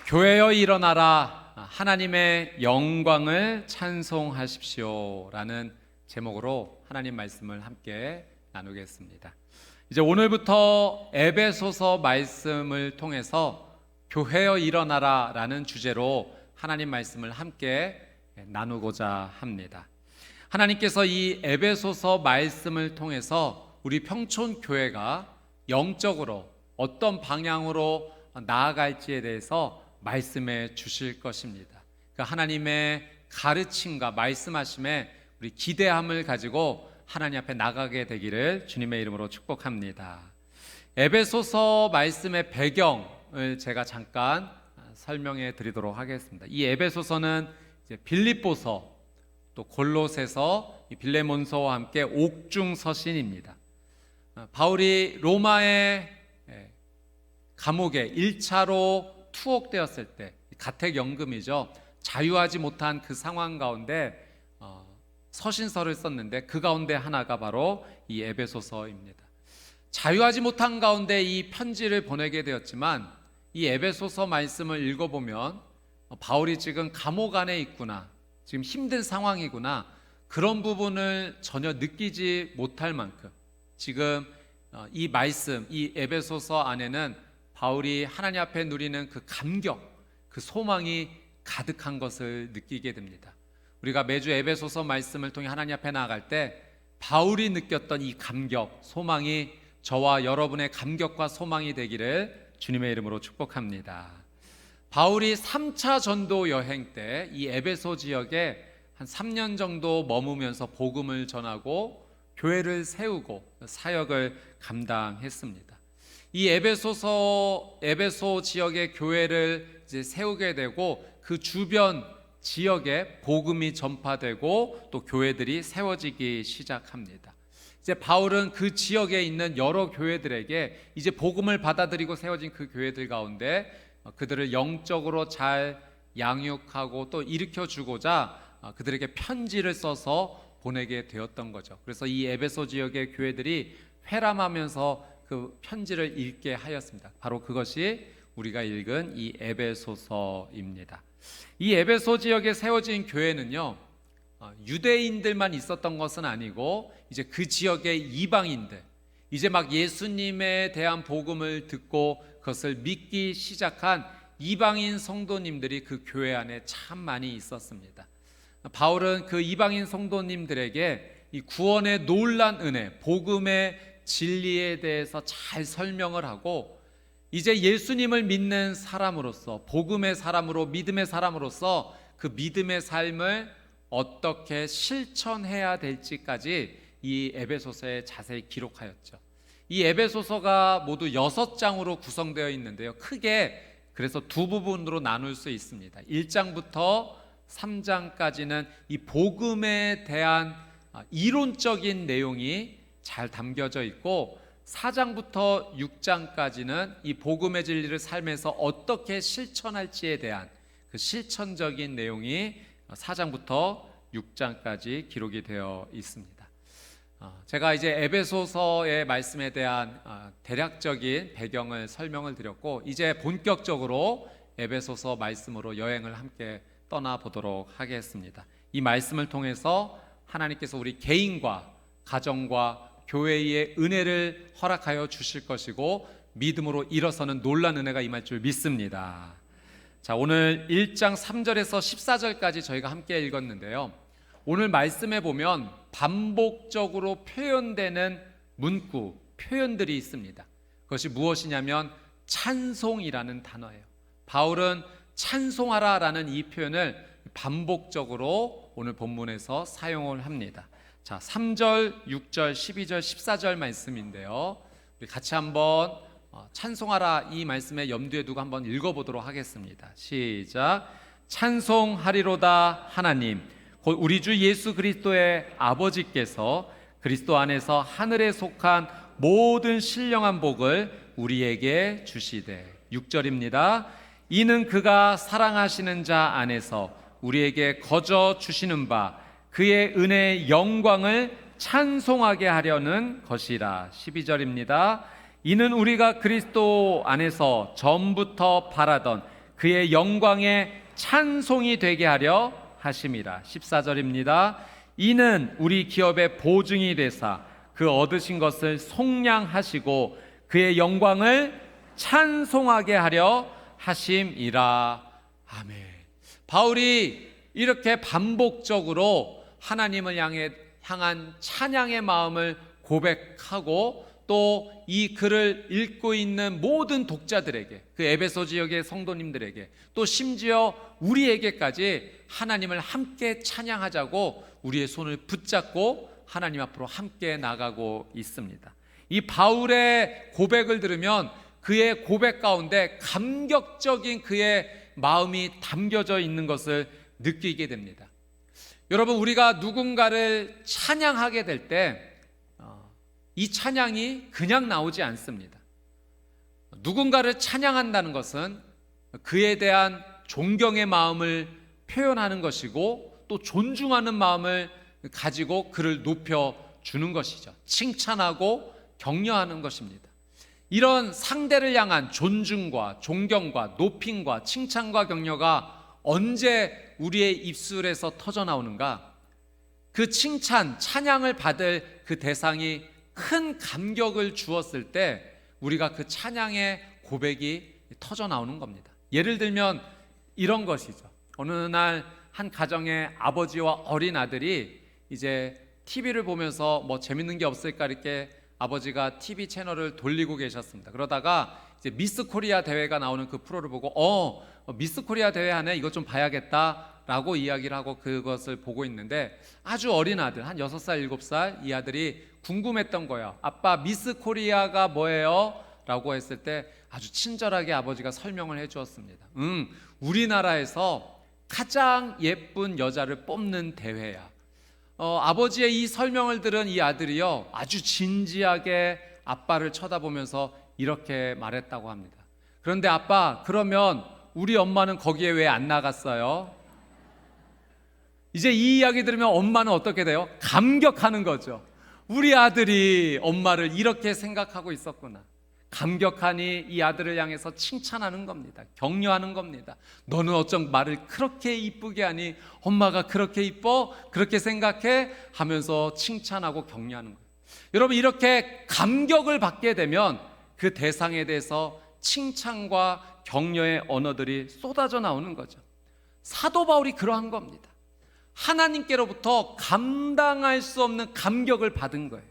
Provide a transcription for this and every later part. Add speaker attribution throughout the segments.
Speaker 1: 교회여 일어나라, 하나님의 영광을 찬송하십시오 라는 제목으로 하나님 말씀을 함께 나누겠습니다. 이제 오늘부터 에베소서 말씀을 통해서 교회여 일어나라 라는 주제로 하나님 말씀을 함께 나누고자 합니다. 하나님께서 이 에베소서 말씀을 통해서 우리 평촌교회가 영적으로 어떤 방향으로 나아갈지에 대해서 말씀해 주실 것입니다. 그 하나님의 가르침과 말씀하심에 우리 기대함을 가지고 하나님 앞에 나가게 되기를 주님의 이름으로 축복합니다. 에베소서 말씀의 배경을 제가 잠깐 설명해 드리도록 하겠습니다. 이 에베소서는 이제 빌립보서, 또 골로새서, 빌레몬서와 함께 옥중서신입니다. 바울이 로마의 감옥에 1차로 투옥되었을 때, 가택연금이죠. 자유하지 못한 그 상황 가운데 서신서를 썼는데 그 가운데 하나가 바로 이 에베소서입니다. 자유하지 못한 가운데 이 편지를 보내게 되었지만 이 에베소서 말씀을 읽어보면 바울이 지금 감옥 안에 있구나, 지금 힘든 상황이구나, 그런 부분을 전혀 느끼지 못할 만큼 지금 이 말씀, 이 에베소서 안에는 바울이 하나님 앞에 누리는 그 감격, 그 소망이 가득한 것을 느끼게 됩니다. 우리가 매주 에베소서 말씀을 통해 하나님 앞에 나아갈 때 바울이 느꼈던 이 감격, 소망이 저와 여러분의 감격과 소망이 되기를 주님의 이름으로 축복합니다. 바울이 3차 전도 여행 때 이 에베소 지역에 한 3년 정도 머무면서 복음을 전하고 교회를 세우고 사역을 감당했습니다. 이 에베소 지역의 교회를 이제 세우게 되고 그 주변 지역에 복음이 전파되고 또 교회들이 세워지기 시작합니다. 이제 바울은 그 지역에 있는 여러 교회들에게 이제 복음을 받아들이고 세워진 그 교회들 가운데 그들을 영적으로 잘 양육하고 또 일으켜 주고자 그들에게 편지를 써서 보내게 되었던 거죠. 그래서 이 에베소 지역의 교회들이 회람하면서 그 편지를 읽게 하였습니다. 바로 그것이 우리가 읽은 이 에베소서입니다. 이 에베소 지역에 세워진 교회는요, 유대인들만 있었던 것은 아니고 이제 그 지역의 이방인들, 이제 막 예수님에 대한 복음을 듣고 그것을 믿기 시작한 이방인 성도님들이 그 교회 안에 참 많이 있었습니다. 바울은 그 이방인 성도님들에게 이 구원의 놀란 은혜, 복음의 진리에 대해서 잘 설명을 하고 이제 예수님을 믿는 사람으로서, 복음의 사람으로, 믿음의 사람으로서 그 믿음의 삶을 어떻게 실천해야 될지까지 이 에베소서에 자세히 기록하였죠. 이 에베소서가 모두 6장으로 구성되어 있는데요, 크게 그래서 두 부분으로 나눌 수 있습니다. 1장부터 3장까지는 이 복음에 대한 이론적인 내용이 잘 담겨져 있고 4장부터 6장까지는 이 복음의 진리를 삶에서 어떻게 실천할지에 대한 그 실천적인 내용이 4장부터 6장까지 기록이 되어 있습니다. 제가 이제 에베소서의 말씀에 대한 대략적인 배경을 설명을 드렸고 이제 본격적으로 에베소서 말씀으로 여행을 함께 떠나보도록 하겠습니다. 이 말씀을 통해서 하나님께서 우리 개인과 가정과 교회의 은혜를 허락하여 주실 것이고 믿음으로 일어서는 놀란 은혜가 임할 줄 믿습니다. 자, 오늘 1장 3절에서 14절까지 저희가 함께 읽었는데요, 오늘 말씀에 보면 반복적으로 표현되는 문구, 표현들이 있습니다. 그것이 무엇이냐면 찬송이라는 단어예요. 바울은 찬송하라 라는 이 표현을 반복적으로 오늘 본문에서 사용을 합니다. 자, 3절, 6절, 12절, 14절 말씀인데요, 우리 같이 한번 찬송하라 이 말씀에 염두에 두고 한번 읽어보도록 하겠습니다. 시작. 찬송하리로다 하나님, 곧 우리 주 예수 그리스도의 아버지께서 그리스도 안에서 하늘에 속한 모든 신령한 복을 우리에게 주시되. 6절입니다. 이는 그가 사랑하시는 자 안에서 우리에게 거저 주시는 바 그의 은혜의 영광을 찬송하게 하려는 것이라. 12절입니다. 이는 우리가 그리스도 안에서 전부터 바라던 그의 영광에 찬송이 되게 하려 하심이라. 14절입니다. 이는 우리 기업의 보증이 되사 그 얻으신 것을 속량하시고 그의 영광을 찬송하게 하려 하심이라. 아멘. 바울이 이렇게 반복적으로 하나님을 향한 찬양의 마음을 고백하고 또 이 글을 읽고 있는 모든 독자들에게, 그 에베소 지역의 성도님들에게, 또 심지어 우리에게까지 하나님을 함께 찬양하자고 우리의 손을 붙잡고 하나님 앞으로 함께 나가고 있습니다. 이 바울의 고백을 들으면 그의 고백 가운데 감격적인 그의 마음이 담겨져 있는 것을 느끼게 됩니다. 여러분, 우리가 누군가를 찬양하게 될 때 이 찬양이 그냥 나오지 않습니다. 누군가를 찬양한다는 것은 그에 대한 존경의 마음을 표현하는 것이고 또 존중하는 마음을 가지고 그를 높여주는 것이죠. 칭찬하고 격려하는 것입니다. 이런 상대를 향한 존중과 존경과 높임과 칭찬과 격려가 언제 우리의 입술에서 터져 나오는가? 그 칭찬, 찬양을 받을 그 대상이 큰 감격을 주었을 때 우리가 그 찬양의 고백이 터져 나오는 겁니다. 예를 들면 이런 것이죠. 어느 날 한 가정의 아버지와 어린 아들이 이제 TV를 보면서 뭐 재밌는 게 없을까 이렇게 아버지가 TV 채널을 돌리고 계셨습니다. 그러다가 이제 미스 코리아 대회가 나오는 그 프로를 보고 미스 코리아 대회 하네, 이것 좀 봐야겠다라고 이야기를 하고 그것을 보고 있는데 아주 어린 아들, 한 6살, 7살 이 아들이 궁금했던 거예요. 아빠, 미스 코리아가 뭐예요? 라고 했을 때 아주 친절하게 아버지가 설명을 해 주었습니다. 우리나라에서 가장 예쁜 여자를 뽑는 대회야. 아버지의 이 설명을 들은 이 아들이요, 아주 진지하게 아빠를 쳐다보면서 이렇게 말했다고 합니다. 그런데 아빠, 그러면 우리 엄마는 거기에 왜 안 나갔어요? 이제 이 이야기 들으면 엄마는 어떻게 돼요? 감격하는 거죠. 우리 아들이 엄마를 이렇게 생각하고 있었구나. 감격하니 이 아들을 향해서 칭찬하는 겁니다. 격려하는 겁니다. 너는 어쩜 말을 그렇게 이쁘게 하니? 엄마가 그렇게 이뻐? 그렇게 생각해? 하면서 칭찬하고 격려하는 거예요. 여러분, 이렇게 감격을 받게 되면 그 대상에 대해서 칭찬과 격려의 언어들이 쏟아져 나오는 거죠. 사도 바울이 그러한 겁니다. 하나님께로부터 감당할 수 없는 감격을 받은 거예요.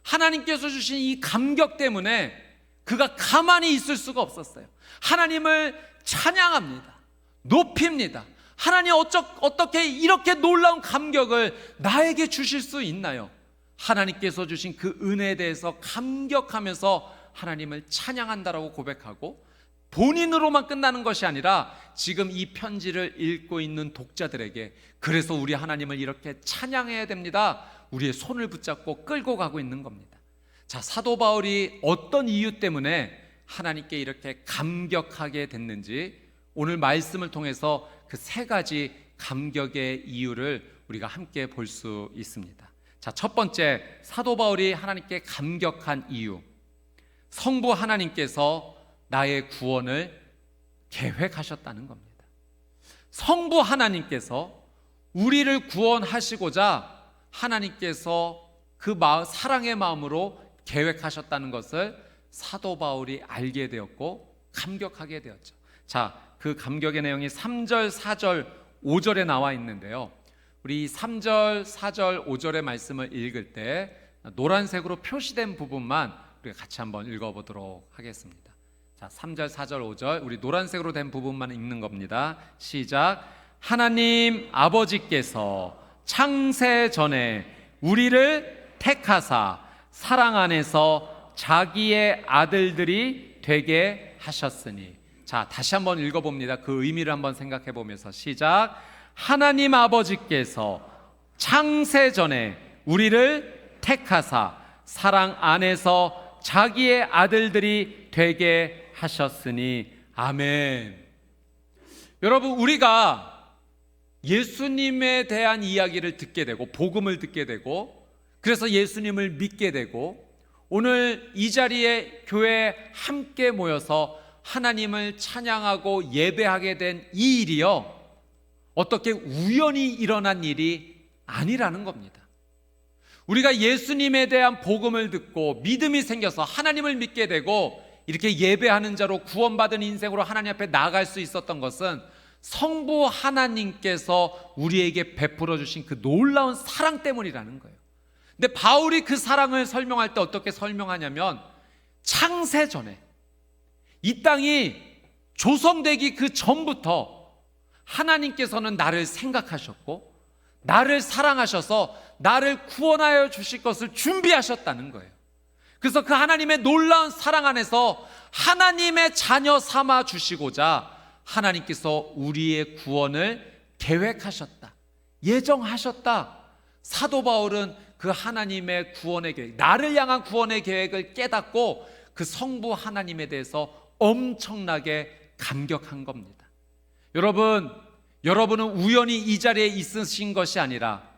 Speaker 1: 하나님께서 주신 이 감격 때문에 그가 가만히 있을 수가 없었어요. 하나님을 찬양합니다. 높입니다. 하나님, 어떻게 이렇게 놀라운 감격을 나에게 주실 수 있나요? 하나님께서 주신 그 은혜에 대해서 감격하면서 하나님을 찬양한다라고 고백하고, 본인으로만 끝나는 것이 아니라 지금 이 편지를 읽고 있는 독자들에게, 그래서 우리 하나님을 이렇게 찬양해야 됩니다, 우리의 손을 붙잡고 끌고 가고 있는 겁니다. 자, 사도 바울이 어떤 이유 때문에 하나님께 이렇게 감격하게 됐는지 오늘 말씀을 통해서 그 3가지 감격의 이유를 우리가 함께 볼 수 있습니다. 자, 첫 번째, 사도 바울이 하나님께 감격한 이유, 성부 하나님께서 나의 구원을 계획하셨다는 겁니다. 성부 하나님께서 우리를 구원하시고자 하나님께서 그 사랑의 마음으로 계획하셨다는 것을 사도 바울이 알게 되었고 감격하게 되었죠. 자, 그 감격의 내용이 3절, 4절, 5절에 나와 있는데요. 우리 3절, 4절, 5절의 말씀을 읽을 때 노란색으로 표시된 부분만 우리가 같이 한번 읽어보도록 하겠습니다. 자, 3절, 4절, 5절 우리 노란색으로 된 부분만 읽는 겁니다. 시작. 하나님 아버지께서 창세 전에 우리를 택하사 사랑 안에서 자기의 아들들이 되게 하셨으니. 자, 다시 한번 읽어봅니다. 그 의미를 한번 생각해 보면서 시작. 하나님 아버지께서 창세 전에 우리를 택하사 사랑 안에서 자기의 아들들이 되게 하셨으니. 아멘. 여러분, 우리가 예수님에 대한 이야기를 듣게 되고 복음을 듣게 되고 그래서 예수님을 믿게 되고 오늘 이 자리에 교회에 함께 모여서 하나님을 찬양하고 예배하게 된 이 일이요, 어떻게 우연히 일어난 일이 아니라는 겁니다. 우리가 예수님에 대한 복음을 듣고 믿음이 생겨서 하나님을 믿게 되고 이렇게 예배하는 자로 구원받은 인생으로 하나님 앞에 나아갈 수 있었던 것은 성부 하나님께서 우리에게 베풀어 주신 그 놀라운 사랑 때문이라는 거예요. 근데 바울이 그 사랑을 설명할 때 어떻게 설명하냐면, 창세 전에 이 땅이 조성되기 그 전부터 하나님께서는 나를 생각하셨고 나를 사랑하셔서 나를 구원하여 주실 것을 준비하셨다는 거예요. 그래서 그 하나님의 놀라운 사랑 안에서 하나님의 자녀 삼아 주시고자 하나님께서 우리의 구원을 계획하셨다, 예정하셨다. 사도 바울은 그 하나님의 구원의 계획, 나를 향한 구원의 계획을 깨닫고 그 성부 하나님에 대해서 엄청나게 감격한 겁니다. 여러분은 우연히 이 자리에 있으신 것이 아니라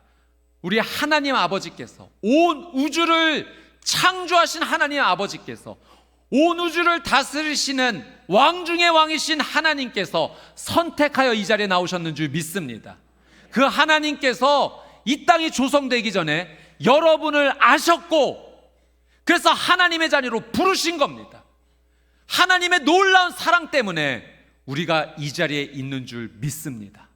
Speaker 1: 우리 하나님 아버지께서, 온 우주를 창조하신 하나님 아버지께서, 온 우주를 다스리시는 왕 중의 왕이신 하나님께서 선택하여 이 자리에 나오셨는 줄 믿습니다. 그 하나님께서 이 땅이 조성되기 전에 여러분을 아셨고, 그래서 하나님의 자녀로 부르신 겁니다. 하나님의 놀라운 사랑 때문에 우리가 이 자리에 있는 줄 믿습니다.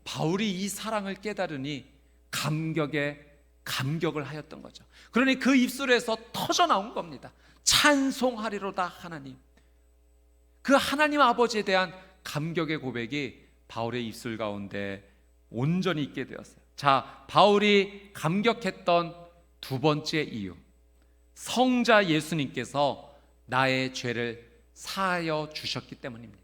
Speaker 1: 바울이 이 사랑을 깨달으니 감격을 하였던 거죠. 그러니 그 입술에서 터져 나온 겁니다. 찬송하리로다 하나님. 그 하나님 아버지에 대한 감격의 고백이 바울의 입술 가운데 온전히 있게 되었어요. 자, 바울이 감격했던 두 번째 이유, 성자 예수님께서 나의 죄를 사하여 주셨기 때문입니다.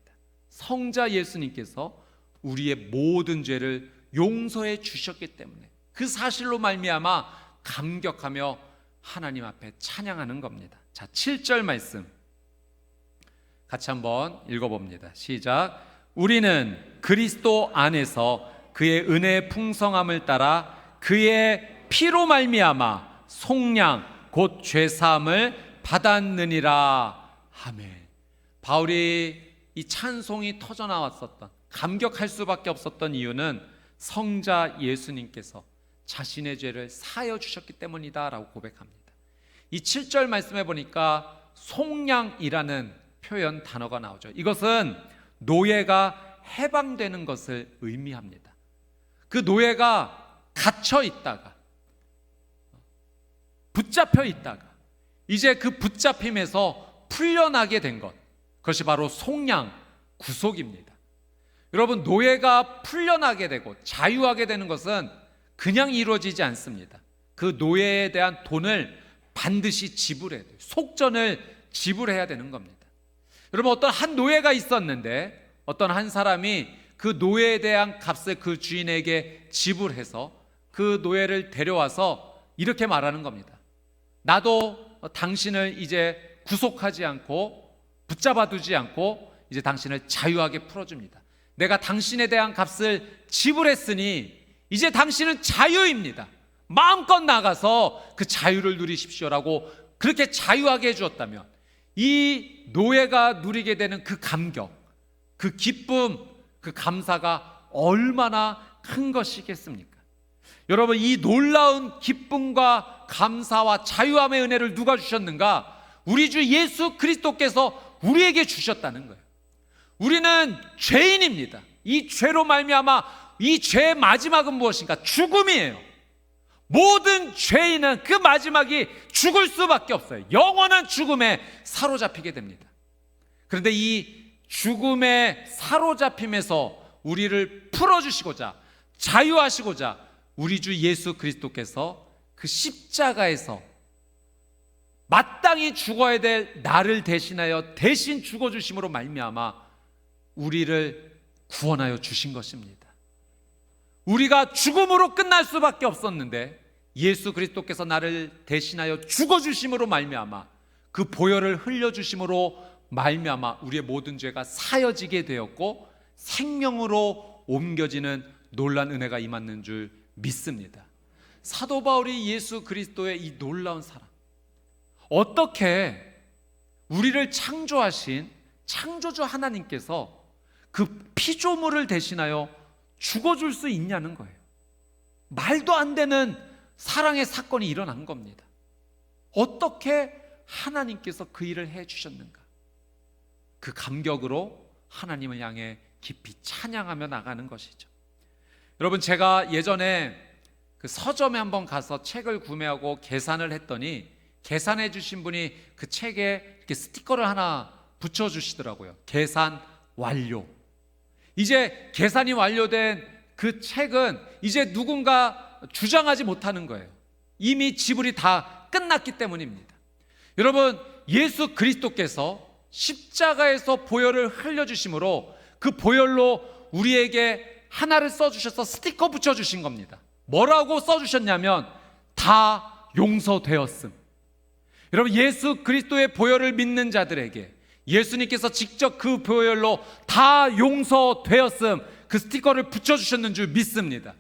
Speaker 1: 성자 예수님께서 우리의 모든 죄를 용서해 주셨기 때문에 그 사실로 말미암아 감격하며 하나님 앞에 찬양하는 겁니다. 자, 7절 말씀 같이 한번 읽어봅니다. 시작. 우리는 그리스도 안에서 그의 은혜의 풍성함을 따라 그의 피로 말미암아 속량 곧 죄사함을 받았느니라. 아멘. 바울이 이 찬송이 터져 나왔었던, 감격할 수밖에 없었던 이유는 성자 예수님께서 자신의 죄를 사하여 주셨기 때문이다 라고 고백합니다. 이 7절 말씀해 보니까 속량이라는 표현 단어가 나오죠. 이것은 노예가 해방되는 것을 의미합니다. 그 노예가 갇혀 있다가, 붙잡혀 있다가 이제 그 붙잡힘에서 풀려나게 된 것, 그것이 바로 속량, 구속입니다. 여러분, 노예가 풀려나게 되고 자유하게 되는 것은 그냥 이루어지지 않습니다. 그 노예에 대한 돈을 반드시 지불해야 돼요. 속전을 지불해야 되는 겁니다. 여러분, 어떤 한 노예가 있었는데 어떤 한 사람이 그 노예에 대한 값을 그 주인에게 지불해서 그 노예를 데려와서 이렇게 말하는 겁니다. 나도 당신을 이제 구속하지 않고 붙잡아 두지 않고 이제 당신을 자유하게 풀어줍니다. 내가 당신에 대한 값을 지불했으니 이제 당신은 자유입니다. 마음껏 나가서 그 자유를 누리십시오라고 그렇게 자유하게 해주었다면 이 노예가 누리게 되는 그 감격, 그 기쁨, 그 감사가 얼마나 큰 것이겠습니까? 여러분, 이 놀라운 기쁨과 감사와 자유함의 은혜를 누가 주셨는가? 우리 주 예수 그리스도께서 우리에게 주셨다는 거예요. 우리는 죄인입니다. 이 죄로 말미암아 이 죄의 마지막은 무엇인가? 죽음이에요. 모든 죄인은 그 마지막이 죽을 수밖에 없어요. 영원한 죽음에 사로잡히게 됩니다. 그런데 이 죽음에 사로잡힘에서 우리를 풀어주시고자, 자유하시고자 우리 주 예수 그리스도께서 그 십자가에서 마땅히 죽어야 될 나를 대신하여 대신 죽어주심으로 말미암아 우리를 구원하여 주신 것입니다. 우리가 죽음으로 끝날 수밖에 없었는데 예수 그리스도께서 나를 대신하여 죽어주심으로 말미암아 그 보혈을 흘려주심으로 말미암아 우리의 모든 죄가 사여지게 되었고 생명으로 옮겨지는 놀라운 은혜가 임하는 줄 믿습니다. 사도 바울이 예수 그리스도의 이 놀라운 사랑, 어떻게 우리를 창조하신 창조주 하나님께서 그 피조물을 대신하여 죽어줄 수 있냐는 거예요. 말도 안 되는 사랑의 사건이 일어난 겁니다. 어떻게 하나님께서 그 일을 해주셨는가? 그 감격으로 하나님을 향해 깊이 찬양하며 나가는 것이죠. 여러분, 제가 예전에 그 서점에 한번 가서 책을 구매하고 계산을 했더니 계산해 주신 분이 그 책에 이렇게 스티커를 하나 붙여주시더라고요. 계산 완료. 이제 계산이 완료된 그 책은 이제 누군가 주장하지 못하는 거예요. 이미 지불이 다 끝났기 때문입니다. 여러분, 예수 그리스도께서 십자가에서 보혈을 흘려주심으로 그 보혈로 우리에게 하나를 써주셔서 스티커 붙여주신 겁니다. 뭐라고 써주셨냐면 다 용서되었음. 여러분, 예수 그리스도의 보혈을 믿는 자들에게 예수님께서 직접 그 보혈로 다 용서되었음, 그 스티커를 붙여주셨는 줄 믿습니다.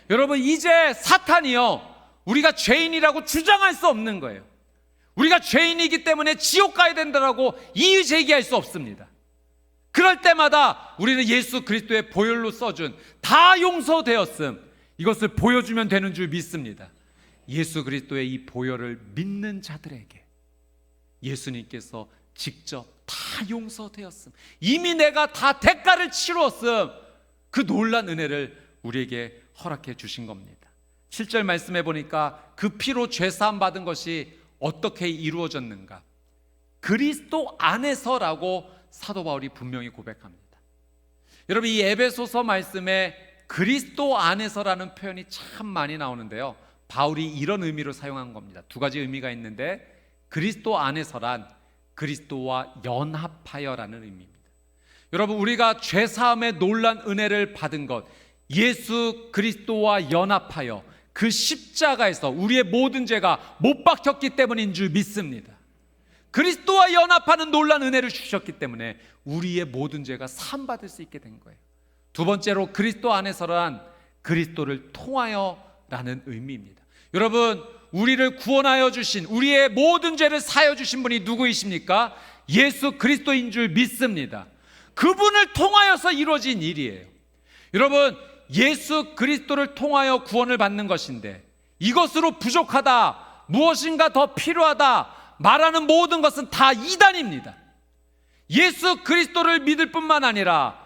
Speaker 1: 여러분, 이제 사탄이요, 우리가 죄인이라고 주장할 수 없는 거예요. 우리가 죄인이기 때문에 지옥 가야 된다라고 이의 제기할 수 없습니다. 그럴 때마다 우리는 예수 그리스도의 보혈로 써준 다 용서되었음, 이것을 보여주면 되는 줄 믿습니다. 예수 그리스도의 이 보혈을 믿는 자들에게 예수님께서 직접 다 용서되었음, 이미 내가 다 대가를 치루었음, 그 놀란 은혜를 우리에게 허락해 주신 겁니다. 7절 말씀해 보니까 그 피로 죄사함 받은 것이 어떻게 이루어졌는가? 그리스도 안에서라고 사도 바울이 분명히 고백합니다. 여러분, 이 에베소서 말씀에 그리스도 안에서라는 표현이 참 많이 나오는데요, 바울이 이런 의미로 사용한 겁니다. 두 가지 의미가 있는데, 그리스도 안에서란 그리스도와 연합하여라는 의미입니다. 여러분, 우리가 죄사함의 놀란 은혜를 받은 것, 예수 그리스도와 연합하여 그 십자가에서 우리의 모든 죄가 못 박혔기 때문인 줄 믿습니다. 그리스도와 연합하는 놀란 은혜를 주셨기 때문에 우리의 모든 죄가 사함받을 수 있게 된 거예요. 두 번째로, 그리스도 안에서란 그리스도를 통하여라는 의미입니다. 여러분, 우리를 구원하여 주신, 우리의 모든 죄를 사하여 주신 분이 누구이십니까? 예수 그리스도인 줄 믿습니다. 그분을 통하여서 이루어진 일이에요. 여러분, 예수 그리스도를 통하여 구원을 받는 것인데, 이것으로 부족하다, 무엇인가 더 필요하다 말하는 모든 것은 다 이단입니다. 예수 그리스도를 믿을 뿐만 아니라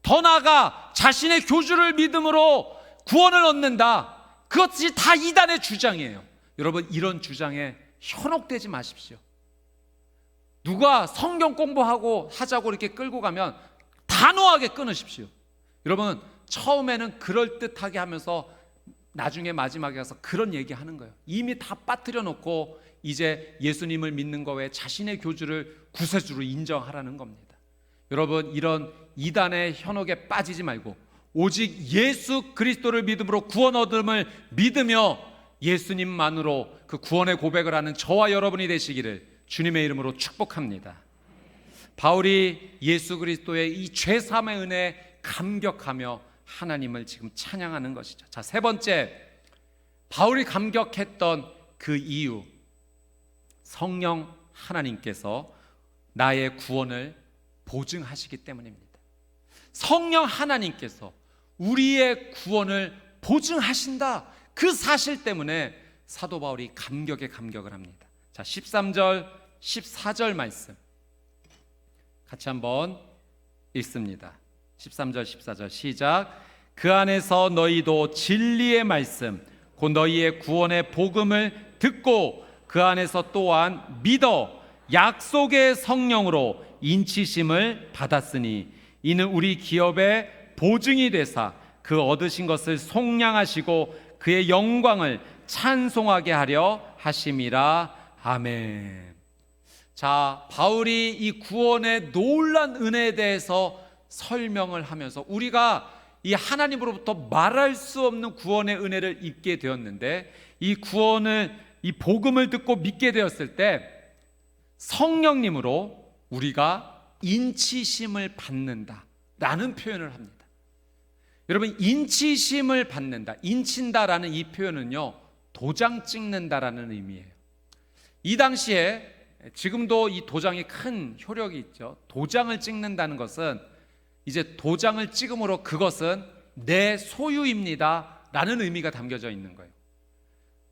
Speaker 1: 더 나아가 자신의 교주를 믿음으로 구원을 얻는다, 그것이 다 이단의 주장이에요. 여러분, 이런 주장에 현혹되지 마십시오. 누가 성경 공부하고 하자고 이렇게 끌고 가면 단호하게 끊으십시오. 여러분, 처음에는 그럴듯하게 하면서 나중에 마지막에 가서 그런 얘기하는 거예요. 이미 다 빠뜨려 놓고 이제 예수님을 믿는 거 외에 자신의 교주를 구세주로 인정하라는 겁니다. 여러분, 이런 이단의 현혹에 빠지지 말고 오직 예수 그리스도를 믿음으로 구원 얻음을 믿으며 예수님만으로 그 구원의 고백을 하는 저와 여러분이 되시기를 주님의 이름으로 축복합니다. 바울이 예수 그리스도의 이 죄사함의 은혜에 감격하며 하나님을 지금 찬양하는 것이죠. 자, 세 번째, 바울이 감격했던 그 이유, 성령 하나님께서 나의 구원을 보증하시기 때문입니다. 성령 하나님께서 우리의 구원을 보증하신다, 그 사실 때문에 사도 바울이 감격에 감격을 합니다. 자, 13절 14절 말씀 같이 한번 읽습니다. 13절 14절 시작. 그 안에서 너희도 진리의 말씀 곧 너희의 구원의 복음을 듣고 그 안에서 또한 믿어 약속의 성령으로 인치심을 받았으니 이는 우리 기업의 보증이 되사 그 얻으신 것을 속량하시고 그의 영광을 찬송하게 하려 하심이라. 아멘. 자, 바울이 이 구원의 놀란 은혜에 대해서 설명을 하면서 우리가 이 하나님으로부터 말할 수 없는 구원의 은혜를 입게 되었는데, 이 구원을, 이 복음을 듣고 믿게 되었을 때 성령님으로 우리가 인치심을 받는다라는 표현을 합니다. 여러분, 인치심을 받는다, 인친다라는 이 표현은요, 도장 찍는다라는 의미예요. 이 당시에 지금도 이 도장이 큰 효력이 있죠. 도장을 찍는다는 것은 이제 도장을 찍음으로 그것은 내 소유입니다 라는 의미가 담겨져 있는 거예요.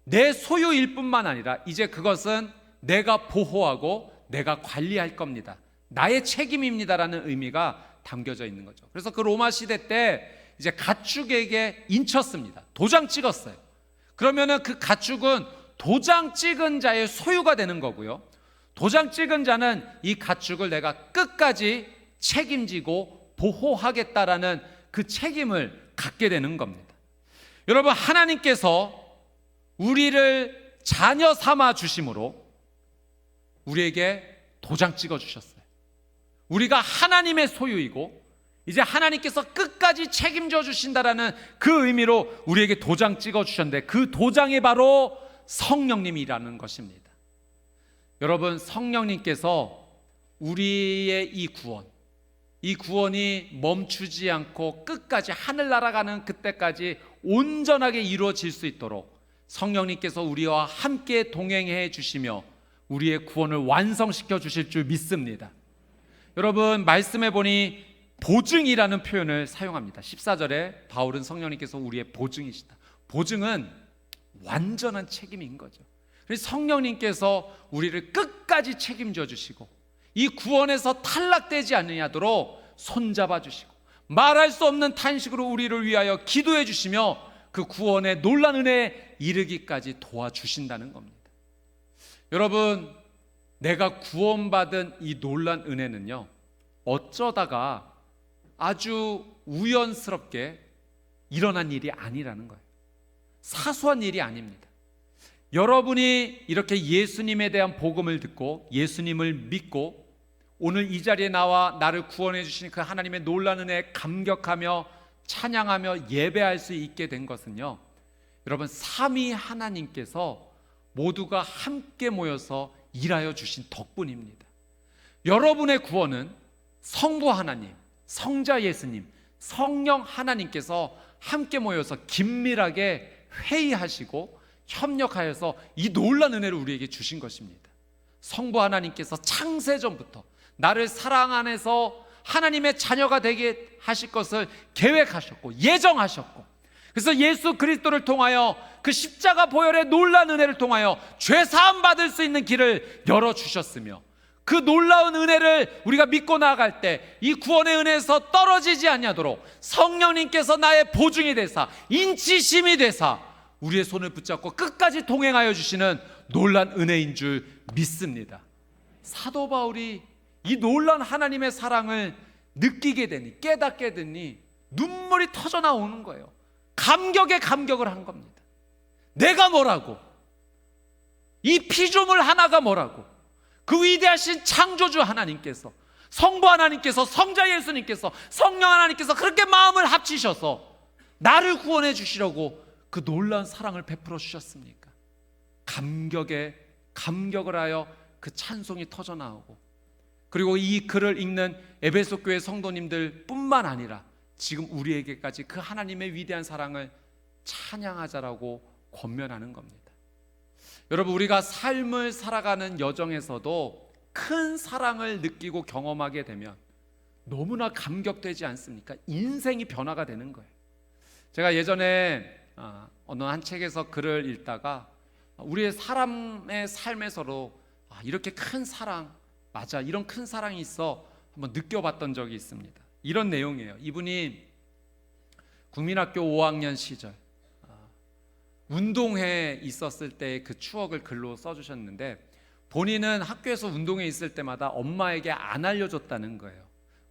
Speaker 1: 내 소유일 뿐만 아니라 이제 그것은 내가 보호하고 내가 관리할 겁니다, 나의 책임입니다라는 의미가 담겨져 있는 거죠. 그래서 그 로마 시대 때 이제 가축에게 인쳤습니다. 도장 찍었어요. 그러면은 그 가축은 도장 찍은 자의 소유가 되는 거고요, 도장 찍은 자는 이 가축을 내가 끝까지 책임지고 보호하겠다라는 그 책임을 갖게 되는 겁니다. 여러분, 하나님께서 우리를 자녀 삼아 주심으로 우리에게 도장 찍어 주셨어요. 우리가 하나님의 소유이고 이제 하나님께서 끝까지 책임져 주신다라는 그 의미로 우리에게 도장 찍어 주셨는데, 그 도장이 바로 성령님이라는 것입니다. 여러분, 성령님께서 우리의 이 구원이 멈추지 않고 끝까지 하늘 날아가는 그때까지 온전하게 이루어질 수 있도록 성령님께서 우리와 함께 동행해 주시며 우리의 구원을 완성시켜 주실 줄 믿습니다. 여러분, 말씀해 보니 보증이라는 표현을 사용합니다. 14절에 바울은 성령님께서 우리의 보증이시다. 보증은 완전한 책임인 거죠. 그래서 성령님께서 우리를 끝까지 책임져 주시고 이 구원에서 탈락되지 않으도록 손잡아 주시고 말할 수 없는 탄식으로 우리를 위하여 기도해 주시며 그 구원의 놀라운 은혜에 이르기까지 도와주신다는 겁니다. 여러분, 내가 구원받은 이 놀라운 은혜는요, 어쩌다가 아주 우연스럽게 일어난 일이 아니라는 거예요. 사소한 일이 아닙니다. 여러분이 이렇게 예수님에 대한 복음을 듣고 예수님을 믿고 오늘 이 자리에 나와 나를 구원해 주신 그 하나님의 놀라운 은혜에 감격하며 찬양하며 예배할 수 있게 된 것은요, 여러분, 삼위 하나님께서 모두가 함께 모여서 일하여 주신 덕분입니다. 여러분의 구원은 성부 하나님, 성자 예수님, 성령 하나님께서 함께 모여서 긴밀하게 회의하시고 협력하여서 이 놀라운 은혜를 우리에게 주신 것입니다. 성부 하나님께서 창세전부터 나를 사랑 안에서 하나님의 자녀가 되게 하실 것을 계획하셨고 예정하셨고, 그래서 예수 그리스도를 통하여 그 십자가 보혈의 놀라운 은혜를 통하여 죄사함 받을 수 있는 길을 열어주셨으며, 그 놀라운 은혜를 우리가 믿고 나아갈 때 이 구원의 은혜에서 떨어지지 아니하도록 성령님께서 나의 보증이 되사 인치심이 되사 우리의 손을 붙잡고 끝까지 동행하여 주시는 놀라운 은혜인 줄 믿습니다. 사도 바울이 이 놀라운 하나님의 사랑을 느끼게 되니, 깨닫게 되니 눈물이 터져 나오는 거예요. 감격에 감격을 한 겁니다. 내가 뭐라고, 이 피조물 하나가 뭐라고, 그 위대하신 창조주 하나님께서, 성부 하나님께서, 성자 예수님께서, 성령 하나님께서 그렇게 마음을 합치셔서 나를 구원해 주시려고 그 놀라운 사랑을 베풀어 주셨습니까? 감격에 감격을 하여 그 찬송이 터져 나오고, 그리고 이 글을 읽는 에베소 교회 성도님들 뿐만 아니라 지금 우리에게까지 그 하나님의 위대한 사랑을 찬양하자라고 권면하는 겁니다. 여러분, 우리가 삶을 살아가는 여정에서도 큰 사랑을 느끼고 경험하게 되면 너무나 감격되지 않습니까? 인생이 변화가 되는 거예요. 제가 예전에 어느 한 책에서 글을 읽다가 우리의 사람의 삶에서도 이렇게 큰 사랑, 맞아, 이런 큰 사랑이 있어 한번 느껴봤던 적이 있습니다. 이런 내용이에요. 이분이 국민학교 5학년 시절 운동회에 있었을 때의 그 추억을 글로 써주셨는데, 본인은 학교에서 운동회 있을 때마다 엄마에게 안 알려줬다는 거예요.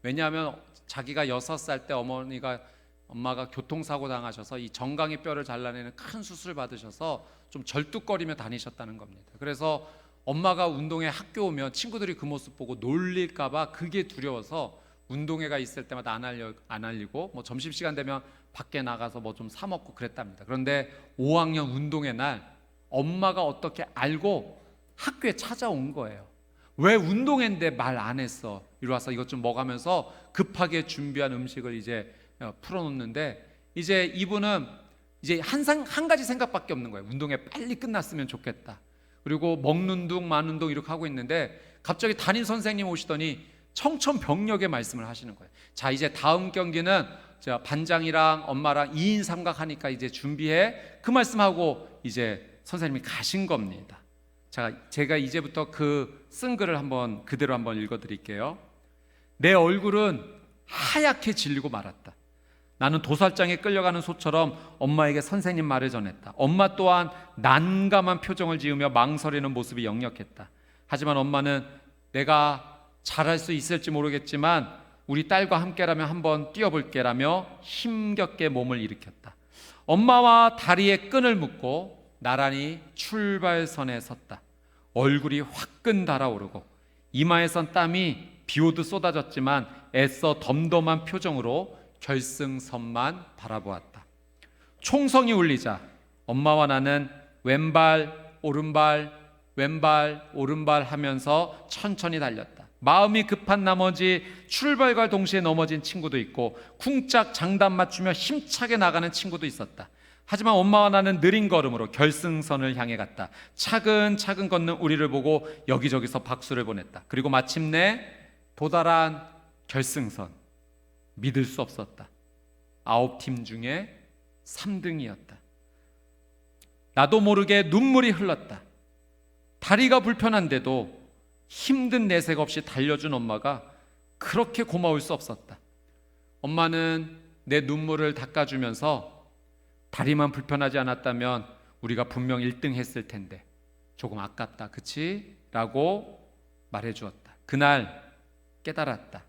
Speaker 1: 왜냐하면 자기가 6살 때 엄마가 교통사고 당하셔서 이 정강이 뼈를 잘라내는 큰 수술 받으셔서 좀 절뚝거리며 다니셨다는 겁니다. 그래서 엄마가 운동회 학교 오면 친구들이 그 모습 보고 놀릴까 봐 그게 두려워서 운동회가 있을 때마다 안 알리고 뭐 점심시간 되면 밖에 나가서 뭐 좀 사 먹고 그랬답니다. 그런데 5학년 운동회 날 엄마가 어떻게 알고 학교에 찾아온 거예요. 왜 운동회인데 말 안 했어? 이리 와서 이것 좀 먹으면서 급하게 준비한 음식을 이제 풀어놓는데, 이제 이분은 이제 한 가지 생각밖에 없는 거예요. 운동회 빨리 끝났으면 좋겠다. 그리고 먹는 둥 마는 둥 이렇게 하고 있는데 갑자기 담임 선생님 오시더니 청천벽력의 말씀을 하시는 거예요. 자, 이제 다음 경기는 반장이랑 엄마랑 2인 삼각 하니까 이제 준비해. 그 말씀하고 이제 선생님이 가신 겁니다. 자, 제가 이제부터 그 쓴 글을 그대로 한번 읽어드릴게요. 내 얼굴은 하얗게 질리고 말았다. 나는 도살장에 끌려가는 소처럼 엄마에게 선생님 말을 전했다. 엄마 또한 난감한 표정을 지으며 망설이는 모습이 역력했다. 하지만 엄마는 내가 잘할 수 있을지 모르겠지만 우리 딸과 함께라면 한번 뛰어볼게라며 힘겹게 몸을 일으켰다. 엄마와 다리에 끈을 묶고 나란히 출발선에 섰다. 얼굴이 화끈 달아오르고 이마에선 땀이 비오듯 쏟아졌지만 애써 덤덤한 표정으로 결승선만 바라보았다. 총성이 울리자 엄마와 나는 왼발 오른발 왼발 오른발 하면서 천천히 달렸다. 마음이 급한 나머지 출발과 동시에 넘어진 친구도 있고 쿵짝 장단 맞추며 힘차게 나가는 친구도 있었다. 하지만 엄마와 나는 느린 걸음으로 결승선을 향해 갔다. 차근차근 걷는 우리를 보고 여기저기서 박수를 보냈다. 그리고 마침내 도달한 결승선. 믿을 수 없었다. 9팀 중에 3등이었다. 나도 모르게 눈물이 흘렀다. 다리가 불편한데도 힘든 내색 없이 달려준 엄마가 그렇게 고마울 수 없었다. 엄마는 내 눈물을 닦아주면서 다리만 불편하지 않았다면 우리가 분명 1등 했을 텐데 조금 아깝다, 그치? 라고 말해주었다. 그날 깨달았다.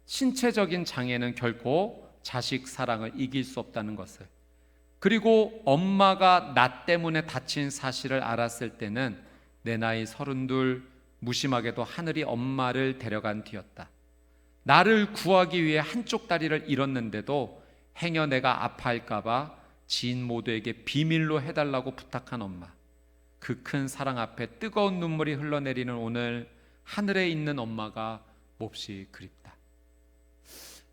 Speaker 1: 신체적인 장애는 결코 자식 사랑을 이길 수 없다는 것을. 그리고 엄마가 나 때문에 다친 사실을 알았을 때는 내 나이 32, 무심하게도 하늘이 엄마를 데려간 뒤였다. 나를 구하기 위해 한쪽 다리를 잃었는데도 행여 내가 아파할까봐 지인 모두에게 비밀로 해달라고 부탁한 엄마. 그 큰 사랑 앞에 뜨거운 눈물이 흘러내리는 오늘 하늘에 있는 엄마가 몹시 그립다.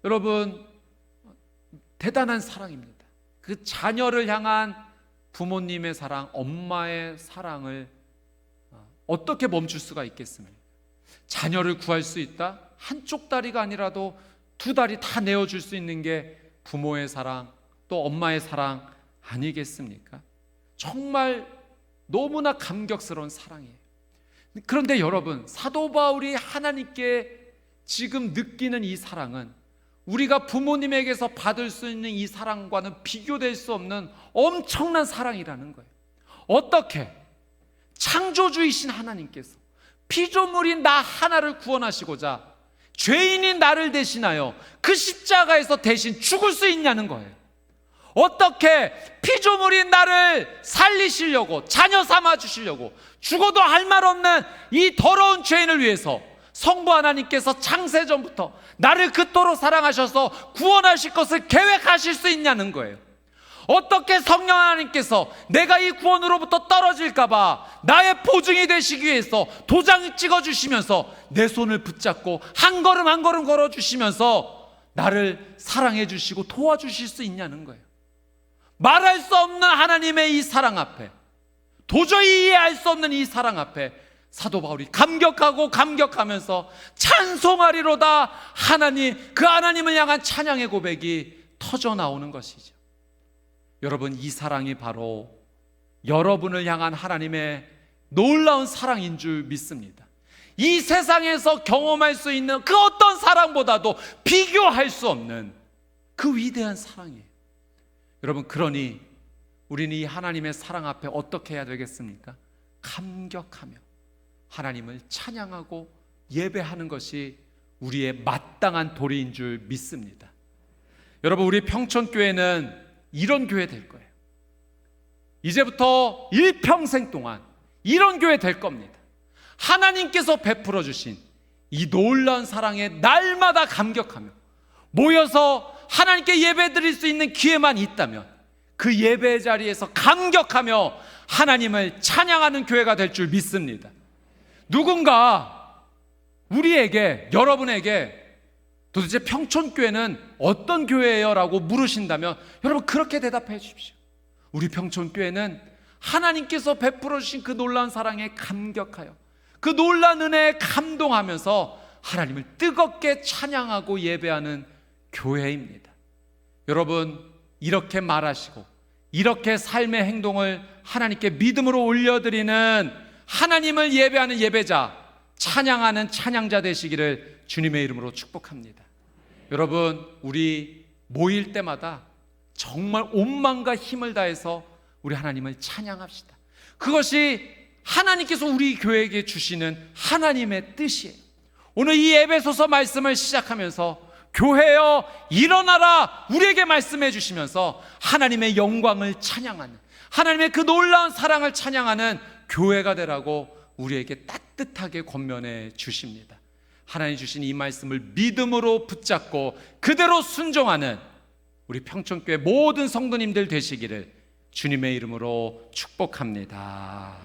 Speaker 1: 여러분, 대단한 사랑입니다. 그 자녀를 향한 부모님의 사랑, 엄마의 사랑을 어떻게 멈출 수가 있겠습니까? 자녀를 구할 수 있다? 한쪽 다리가 아니라도 두 다리 다 내어줄 수 있는 게 부모의 사랑, 또 엄마의 사랑 아니겠습니까? 정말 너무나 감격스러운 사랑이에요. 그런데 여러분, 사도 바울이 하나님께 지금 느끼는 이 사랑은 우리가 부모님에게서 받을 수 있는 이 사랑과는 비교될 수 없는 엄청난 사랑이라는 거예요. 어떻게? 창조주이신 하나님께서 피조물인 나 하나를 구원하시고자 죄인인 나를 대신하여 그 십자가에서 대신 죽을 수 있냐는 거예요. 어떻게 피조물인 나를 살리시려고, 자녀 삼아 주시려고 죽어도 할 말 없는 이 더러운 죄인을 위해서 성부 하나님께서 창세전부터 나를 그토록 사랑하셔서 구원하실 것을 계획하실 수 있냐는 거예요. 어떻게 성령 하나님께서 내가 이 구원으로부터 떨어질까봐 나의 보증이 되시기 위해서 도장을 찍어주시면서 내 손을 붙잡고 한 걸음 한 걸음 걸어주시면서 나를 사랑해 주시고 도와주실 수 있냐는 거예요. 말할 수 없는 하나님의 이 사랑 앞에, 도저히 이해할 수 없는 이 사랑 앞에 사도 바울이 감격하고 감격하면서 찬송하리로다 하나님, 그 하나님을 향한 찬양의 고백이 터져 나오는 것이죠. 여러분, 이 사랑이 바로 여러분을 향한 하나님의 놀라운 사랑인 줄 믿습니다. 이 세상에서 경험할 수 있는 그 어떤 사랑보다도 비교할 수 없는 그 위대한 사랑이에요. 여러분, 그러니 우리는 이 하나님의 사랑 앞에 어떻게 해야 되겠습니까? 감격하며 하나님을 찬양하고 예배하는 것이 우리의 마땅한 도리인 줄 믿습니다. 여러분, 우리 평촌교회는 이런 교회 될 거예요. 이제부터 일평생 동안 이런 교회 될 겁니다. 하나님께서 베풀어 주신 이 놀라운 사랑에 날마다 감격하며 모여서 하나님께 예배 드릴 수 있는 기회만 있다면 그 예배 자리에서 감격하며 하나님을 찬양하는 교회가 될 줄 믿습니다. 누군가 우리에게, 여러분에게 도대체 평촌교회는 어떤 교회예요? 라고 물으신다면 여러분 그렇게 대답해 주십시오. 우리 평촌교회는 하나님께서 베풀어 주신 그 놀라운 사랑에 감격하여 그 놀라운 은혜에 감동하면서 하나님을 뜨겁게 찬양하고 예배하는 교회입니다. 여러분, 이렇게 말하시고 이렇게 삶의 행동을 하나님께 믿음으로 올려드리는 하나님을 예배하는 예배자, 찬양하는 찬양자 되시기를 주님의 이름으로 축복합니다. 여러분, 우리 모일 때마다 정말 온 마음과 힘을 다해서 우리 하나님을 찬양합시다. 그것이 하나님께서 우리 교회에게 주시는 하나님의 뜻이에요. 오늘 이 에베소서 말씀을 시작하면서 교회여 일어나라 우리에게 말씀해 주시면서 하나님의 영광을 찬양하는, 하나님의 그 놀라운 사랑을 찬양하는 교회가 되라고 우리에게 따뜻하게 권면해 주십니다. 하나님 주신 이 말씀을 믿음으로 붙잡고 그대로 순종하는 우리 평촌교회 모든 성도님들 되시기를 주님의 이름으로 축복합니다.